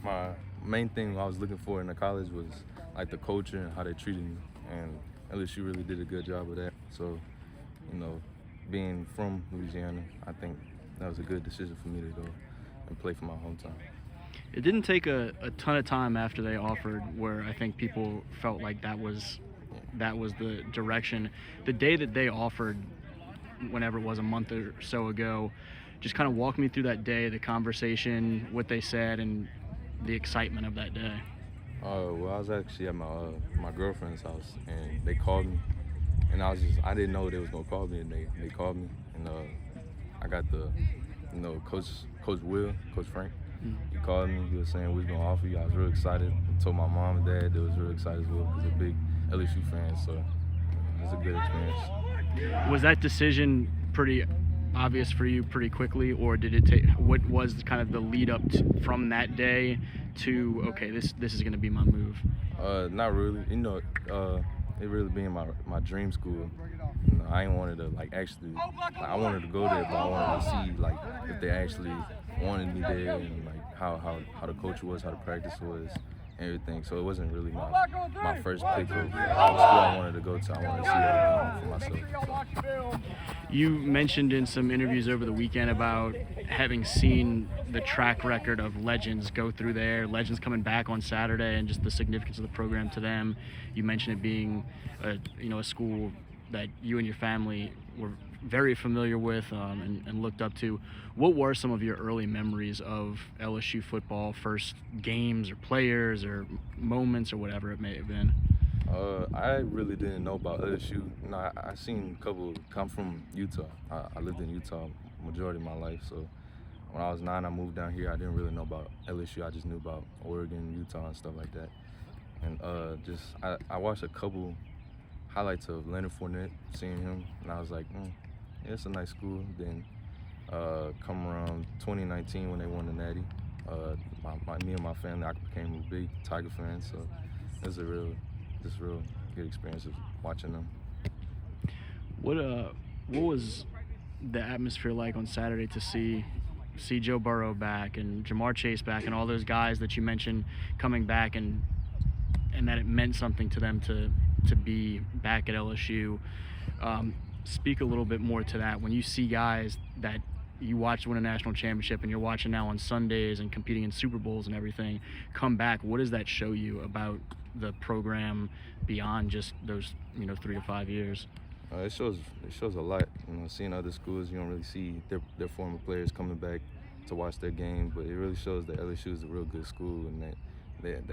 my main thing I was looking for in the college was like the culture and how they treated me, and LSU really did a good job of that. So, you know, being from Louisiana, I think that was a good decision for me to go and play for my hometown. It didn't take a ton of time after they offered where I think people felt like that was the direction. The day that they offered, whenever it was, a month or so ago, just kind of walk me through that day, the conversation, what they said, and the excitement of that day. Well, I was actually at my girlfriend's house, and they called me, and I didn't know they was gonna call me, and they called me, and I got the, Coach Frank. He called me. He was saying we was gonna offer you. I was real excited. I told my mom and dad they was real excited as well because they're big LSU fans. So it was a good experience. Was that decision pretty obvious for you pretty quickly, or did it take? What was kind of the lead up from that day to okay, this is gonna be my move? Not really. It really being my dream school. I ain't wanted to I wanted to go there, but I wanted to see like if they actually wanted me there and like how the culture was, how the practice was, and everything. So it wasn't really my first pick of school I wanted to go to. I wanted to see everything for myself. You mentioned in some interviews over the weekend about having seen the track record of legends go through there, legends coming back on Saturday, and just the significance of the program to them. You mentioned it being a school that you and your family were very familiar with and looked up to. What were some of your early memories of LSU football, first games or players or moments or whatever it may have been? I really didn't know about LSU. I seen a couple. I'm from Utah. I lived in Utah majority of my life. So when I was 9, I moved down here. I didn't really know about LSU. I just knew about Oregon, Utah, and stuff like that. And I watched a couple highlights of Leonard Fournette, seeing him, and I was like, yeah, it's a nice school. Then come around 2019 when they won the Natty, me and my family, I became a big Tiger fan. So it was a real good experience of watching them. What was the atmosphere like on Saturday to see Joe Burrow back and Jamar Chase back and all those guys that you mentioned coming back, and that it meant something to them to be back at LSU? Speak a little bit more to that. When you see guys that you watched win a national championship and you're watching now on Sundays and competing in Super Bowls and everything come back, what does that show you about the program beyond just those 3 to 5 years? It shows a lot. Seeing other schools, you don't really see their former players coming back to watch their game, but it really shows that LSU is a real good school and that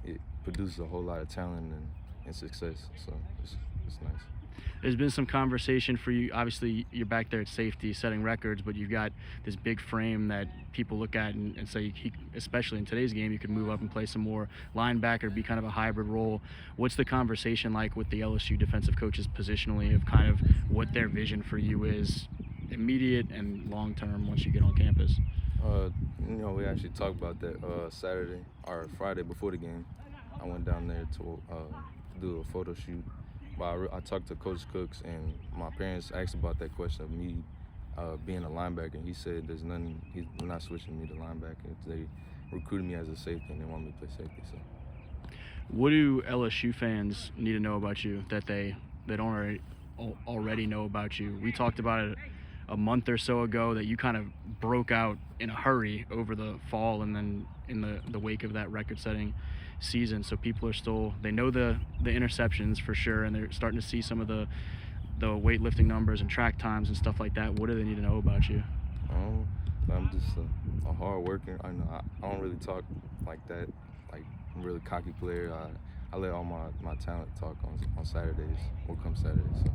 it produces a whole lot of talent and success. So it's nice. There's been some conversation for you. Obviously, you're back there at safety setting records, but you've got this big frame that people look at and say, especially in today's game, you could move up and play some more linebacker, be kind of a hybrid role. What's the conversation like with the LSU defensive coaches positionally of kind of what their vision for you is, immediate and long-term, once you get on campus? We actually talked about that Saturday or Friday before the game. I went down there to do a photo shoot. But I talked to Coach Cooks, and my parents asked about that question of me being a linebacker. And he said there's nothing, he's not switching me to linebacker. They recruited me as a safety, and they want me to play safety. So, what do LSU fans need to know about you that they don't already know about you? We talked about it a month or so ago that you kind of broke out in a hurry over the fall and then in the wake of that record-setting season. So people are still, they know the interceptions for sure, and they're starting to see some of the weightlifting numbers and track times and stuff like that. What do they need to know about you? I'm just a hard worker. I don't really talk like that. Like, I'm a really cocky player. I let all my talent talk on Saturdays. What comes Saturdays. So.